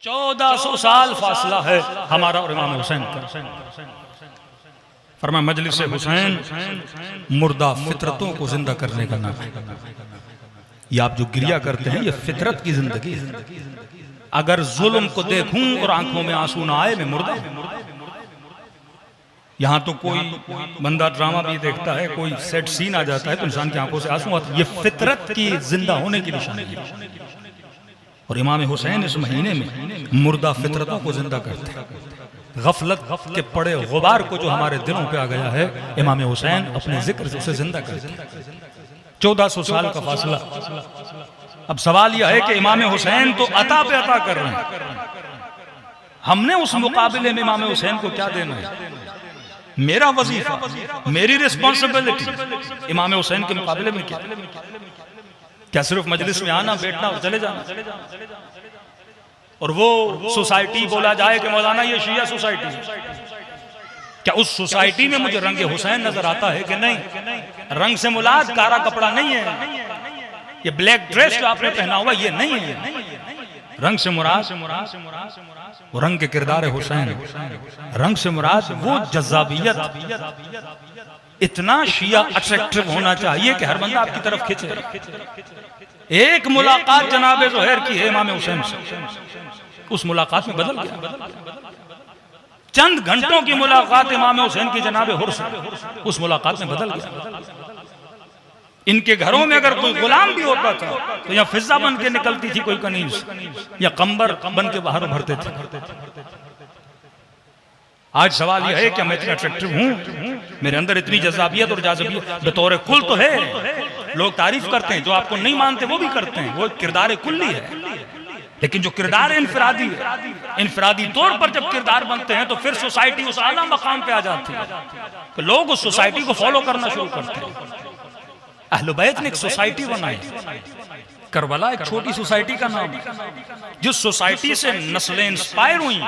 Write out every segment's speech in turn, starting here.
1400 साल फासला है हमारा और इमाम हुसैन का। फरमाया मजलिस हुसैन मुर्दा फितरतों को जिंदा करने का नाम है। ये आप जो गिरिया करते हैं ये फितरत की जिंदगी है। अगर जुल्म को देखूं और आंखों में आंसू ना आए मैं मुर्दा। यहाँ तो कोई बंदा ड्रामा भी देखता है, कोई सेट सीन आ जाता है तो इंसान की आंखों से आंसू आते हैं। ये फितरत की जिंदा होने की निशानी है। और इमाम हुसैन इस महीने में मुर्दा फितरतों को जिंदा करते हैं। गफलत के पड़े गुबार को जो हमारे दिलों पे आ गया है, इमाम हुसैन अपने जिक्र से उसे जिंदा करते हैं। 1400 साल का फासला। अब सवाल यह है कि इमाम हुसैन तो अता पे अता कर रहे हैं, हमने उस मुकाबले में इमाम हुसैन को क्या देना है? मेरा वजीफा, मेरी रिस्पॉन्सिबिलिटी इमाम हुसैन के मुकाबले में क्या सिर्फ मजलिस में आना, बैठना और चले जाना? और वो सोसाइटी बोला जाए कि मौलाना ये शिया सोसाइटी है, क्या उस सोसाइटी में मुझे रंग हुसैन नजर आता है कि नहीं? रंग से मुराद कारा कपड़ा नहीं है, ये ब्लैक ड्रेस जो आपने पहना हुआ ये नहीं है। रंग से मुराद वो रंग के किरदार हुसैन, रंग से मुराद वो जज़्बाबियत, इतना शिया अट्रैक्टिव होना चाहिए कि हर बंदा आपकी तरफ खींचे। एक मुलाकात जनाब ज़ोहैर की है इमाम हुसैन से, उस मुलाकात में बदल गया। चंद घंटों की मुलाकात इमाम हुसैन की जनाब हुर से, उस मुलाकात में बदल गया। इनके घरों में अगर कोई गुलाम भी होता था तो या फिजा बन के निकलती थी कोई कनीज, या कंबर बन के बाहर भरते थे। आज सवाल यह है कि मैं इतना अट्रैक्टिव हूं, मेरे अंदर इतनी जज़्बाबियत और जाज़बियत बतौर कुल तो है। लोग तारीफ करते हैं, जो आपको नहीं मानते वो भी करते हैं, वो किरदार कुल्ली है। लेकिन जो किरदार इनफरादी है, इनफरादी तौर पर जब किरदार बनते हैं तो फिर सोसाइटी उस आला मकाम पे आ जाती है कि लोग उस सोसाइटी को फॉलो करना शुरू करते हैं। अहले बैत ने एक सोसाइटी बनाई, करबला एक छोटी सोसाइटी का नाम, जिस सोसाइटी से नस्लें इंस्पायर हुई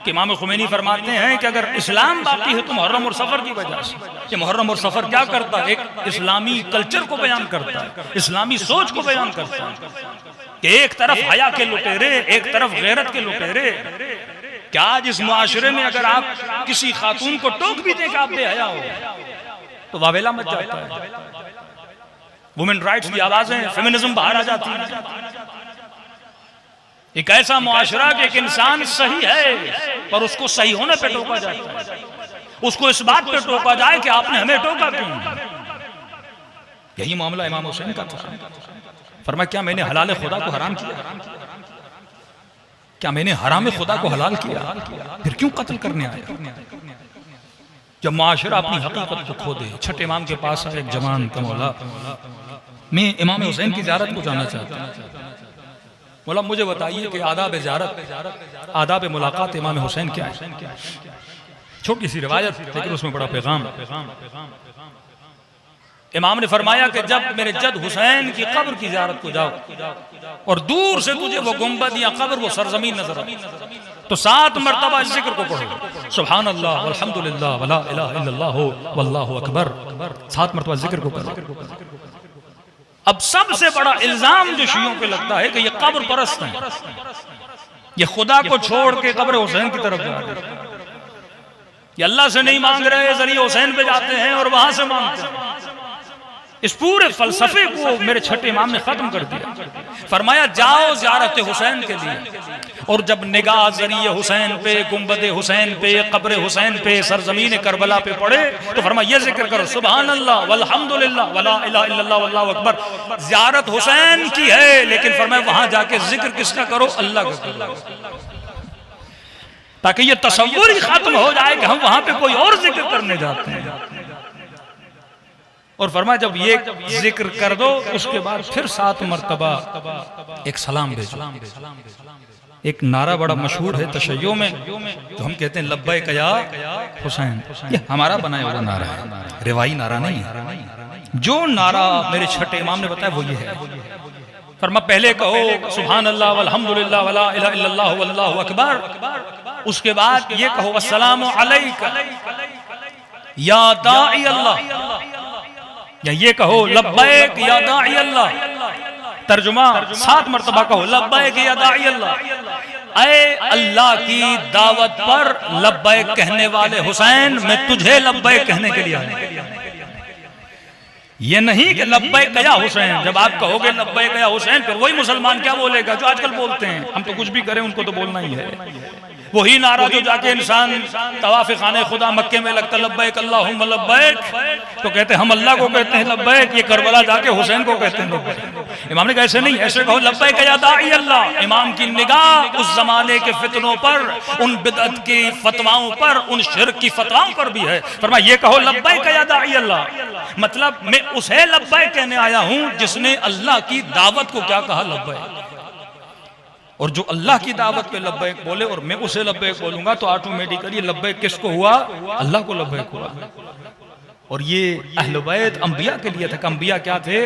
कि इमाम खुमैनी फरमाते हैं कि अगर इस्लाम बाकी है तो मुहर्रम और सफर की वजह से। ये मुहर्रम और सफर क्या करता है? एक इस्लामी कल्चर को बयान करता है, इस्लामी सोच को बयान करता है कि एक तरफ हया के लुटेरे, एक तरफ गैरत के लुटेरे। क्या आज इस मुआशरे में अगर आप किसी खातून को टोक भी दें कि आप बेहया हो तो वावेला मच जाता है। वुमेन राइट्स की आवाजें, फेमिनिज्म बाहर आ जाती है। एक ऐसा मुआशरा कि एक इंसान सही है पर उसको सही होने पे टोका जाता है, उसको इस बात पे टोका जाए कि आपने हमें टोका क्यों। यही मामला इमाम हुसैन का था। फरमाया क्या मैंने हलाल खुदा को हराम किया? क्या मैंने हराम खुदा को हलाल किया? फिर क्यों कत्ल करने आया? जब मुआशरा अपनी हकीकत को खो दे। छठे इमाम के पास आए एक जवान का, मौला मैं इमाम हुसैन की ज़ियारत को जाना चाहता हूँ, मौला मुझे बताइए कि आदाब ज़ियारत, आदाब मुलाकात इमाम हुसैन क्या है? छोटी सी रिवायत लेकिन उसमें बड़ा पैगाम। इमाम ने फरमाया कि जब मेरे जद हुसैन की कब्र की ज़ियारत को जाओ और दूर से तुझे वो गुंबद या कब्र, वो सरजमीन नजर आए तो 7 मरतबा इस जिक्र को पढ़ो, सुभान अल्लाह वल्हम्दुलिल्लाह वला इलाहा इल्लल्लाह वल्लाहु अकबर। 7 मरतबा जिक्र को पढ़ो। अब सबसे बड़ा इल्जाम जो शियों पे लगता है कि ये कब्र परस्त हैं, ये खुदा को छोड़ के कब्र हुसैन की तरफ जा रहे हैं, ये अल्लाह से नहीं मांग रहे, जरिए हुसैन पे जाते हैं और वहां से मांगते हैं। इस पूरे फलसफे को मेरे छठे इमाम ने खत्म कर दिया। फरमाया जाओ ज़ियारत हुसैन के लिए, और जब निगाह जरिए हुसैन पे, गुंबद हुसैन पे, कब्र हुसैन पे, सरजमीन करबला पे पड़े तो फरमाया ये जिक्र करो, सुभान अल्लाह वल्हम्दुलिल्लाह वला इलाहा इल्लल्लाह वल्लाहु अकबर। ज़ियारत हुसैन की है लेकिन फरमाया वहां जाके जिक्र किसका करो? अल्लाह का करो, ताकि ये तसव्वुर ही खत्म हो जाए कि हम वहां पे कोई और जिक्र करने जाते हैं। और फरमाया जब ये जिक्र कर दो उसके बाद फिर 7 मरतबा एक सलाम भेजो। एक नारा बड़ा मशहूर है तशय्यो में जो हम कहते हैं लब्बैक या हुसैन, ये हमारा बनाया हुआ नारा है, रिवाई नारा नहीं है। जो नारा मेरे छठे इमाम ने बताया वो ये है। फरमाया पहले कहो सुभान अल्लाह वल्हम्दुलिल्लाह वला इलाहा इल्लल्लाह वल्लाहु अकबर, उसके बाद ये कहो अस्सलामु अलैका या दाई अल्लाह, या ये कहो लब्बैक या दाई अल्लाह, तर्जुमा 7 मरतबा कहो लब्बैक या दाई अल्लाह। ऐ अल्लाह की दावत पर लब्बैक कहने वाले हुसैन, मैं तुझे लब्बैक कहने के लिए आया। ये नहीं कि लब्बैक या हुसैन, जब आप कहोगे लब्बैक या हुसैन फिर वही मुसलमान क्या बोलेगा जो आजकल बोलते हैं, हम तो कुछ भी करें उनको तो बोलना ही है। वही नारा जो जाके इंसान तवाफ खाने खुदा मक्के में लगता लब्बैक अल्लाहुम्मा लब्बैक, तो कहते हम अल्लाह को कहते हैं लब्बैक, ये करबला जाके हुसैन को कहते हैं लब्बैक। इमाम ने कहा ऐसे नहीं, ऐसे कहो लब्बैक या दाई अल्लाह। इमाम की निगाह उस जमाने के फितनों पर, उन बिदअत की फतवाओं पर, उन शिर्क की फतवाओं पर भी है। फरमाया ये कहो लब्बैक या दाई अल्लाह, मतलब मैं उसे लब्बैक कहने आया हूं जिसने अल्लाह की दावत को क्या कहा लब्बैक। और जो अल्लाह की दावत पे लब्बैक बोले और मैं उसे लब्बैक बोलूंगा तो ऑटोमेटिकली लब्बैक किसको हुआ, अल्लाह को लब्बैक हुआ। और ये अहले बैत अंबिया के लिए था। अंबिया क्या थे,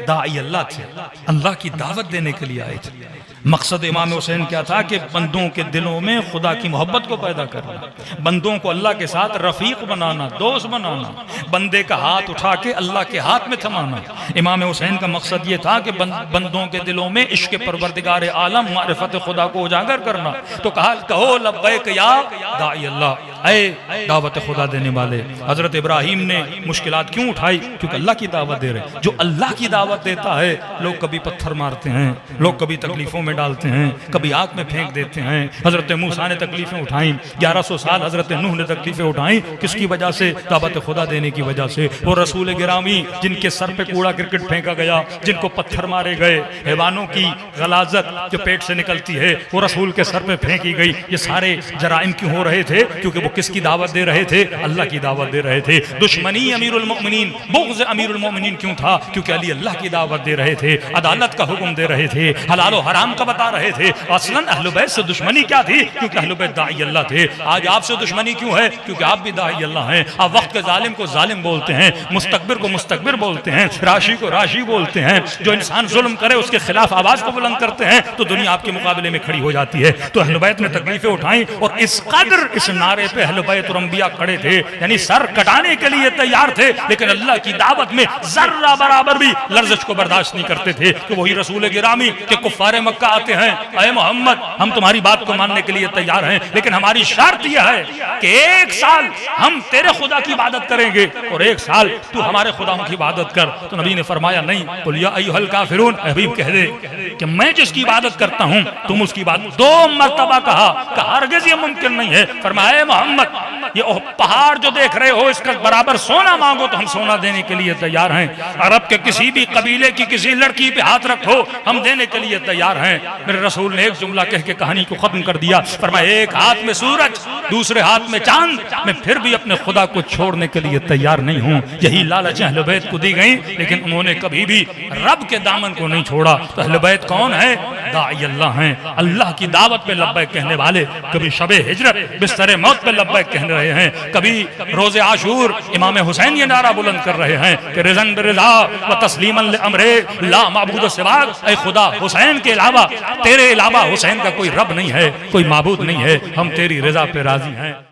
दाई अल्लाह थे, अल्लाह की दावत देने के लिए आए थे। मकसद इमाम हुसैन क्या था कि बंदों के दिलों में खुदा की मोहब्बत को पैदा करना, बंदों को अल्लाह के साथ रफीक बनाना, दोस्त बनाना, बंदे का हाथ उठा के अल्लाह के हाथ में थमाना। इमाम हुसैन का मकसद ये था कि बंदों के दिलों में इश्क परवरदिगार आलम मारिफत खुदा को उजागर करना। तो कहो लब्बैक या दाई अल्लाह, ऐ दावत खुदा देने वाले। हजरत इब्राहिम ने मुश्किलात क्यों उठाई, क्योंकि अल्लाह की दावत दे रहे। जो अल्लाह की दावत देता है लोग कभी पत्थर मारते हैं, लोग कभी तकलीफों में डालते हैं, कभी आग में फेंक देते हैं। हजरत मूसा ने तकलीफें उठाई, 1100 साल हजरत नूह ने तकलीफें उठाई, किसकी वजह से, दावत खुदा देने की वजह से। वो रसूल गिरामी जिनके सर पे कूड़ा क्रिकेट फेंका गया, जिनको पत्थर मारे गए, हैवानों की गलाजत जो पेट से निकलती है वो रसूल के सर पे फेंकी गई। ये सारे जराइम क्यों हो रहे थे, क्योंकि वो किसकी दावत दे रहे थे, अल्लाह की दावत दे रहे थे। दुश्मनी अमीरुल मोमिनीन, बुग़्ज़ अमीरुल मोमिनीन क्यों था, क्योंकि अली अल्लाह की दावत दे रहे थे, अदालत का हुक्म दे रहे थे, हलाल और हराम का बता रहे थे। असलन अहले बैत से दुश्मनी क्या थी, क्योंकि अहले बैत दाई अल्लाह थे। आज आपसे दुश्मनी क्यों है, क्योंकि आप भी दाई अल्लाह हैं। आप वक्त के जालिम को जालिम बोलते हैं, मुस्तकबिर को मुस्तकबिर बोलते हैं, राशि को राशि बोलते हैं। जो इंसान जुल्म करे उसके खिलाफ आवाज को बुलंद करते हैं तो दुनिया आपके मुकाबले में खड़ी हो जाती है। तो अहले बैत ने तकलीफें उठाई और इस कदर इस नारे पे अहले बैत और अंबिया खड़े थे, यानी सर कटाने के लिए तैयार थे, लेकिन अल्लाह की दावत में जर्रा बराबर भी लर्जिश को बर्दाश्त नहीं करते थे। कि वही रसूल गिरामी के कुफ्फारे मक्का आते हैं, अय मोहम्मद हम तुम्हारी बात को मानने के लिए तैयार हैं, लेकिन हमारी शर्त यह है कि 1 साल हम तेरे खुदा की इबादत करेंगे और 1 साल तू हमारे खुदाओं की इबादत कर। तो नबी ने फरमाया नहीं, कुल या अय्युहल काफिरून, हबीब कह दे कि मैं जिसकी इबादत करता हूं तुम उसकी इबादत। 2 मर्तबा कहा हरगिज़ ये मुमकिन नहीं है। फरमाया मोहम्मद ये पहाड़ जो देख रहे हो इसका बराबर सोना मांगो तो हम सोना देने के लिए तैयार हैं। अरब के किसी भी कबीले की किसी लड़की पे हाथ रखो हम देने के लिए तैयार हैं। मेरे रसूल ने एक जुमला कह के कहानी को खत्म कर दिया। फरमाया एक हाथ में सूरज दूसरे हाथ में चांद, मैं फिर भी अपने खुदा को छोड़ने के लिए तैयार नहीं हूँ। यही लालच अहले बैत को दी गई, लेकिन उन्होंने कभी भी रब के दामन को नहीं छोड़ा। तो अहले बैत कौन है, दाई अल्लाह हैं, अल्लाह की दावत पे लब्बैक कहने वाले। कभी शबे हिजरत बिस्तर मौत पे लब्बैक कह रहे हैं, कभी रोजे आशूर इमाम हुसैन ये नारा बुलंद कर रहे हैं कि रिज़न बिरिज़ा व तस्लीमन लिअम्रे ला माबूद सिवाक। ऐ खुदा हुसैन के अलावा तेरे अलावा हुसैन का कोई रब नहीं है, कोई माबूद नहीं है, हम तेरी रजा पे राजी हैं।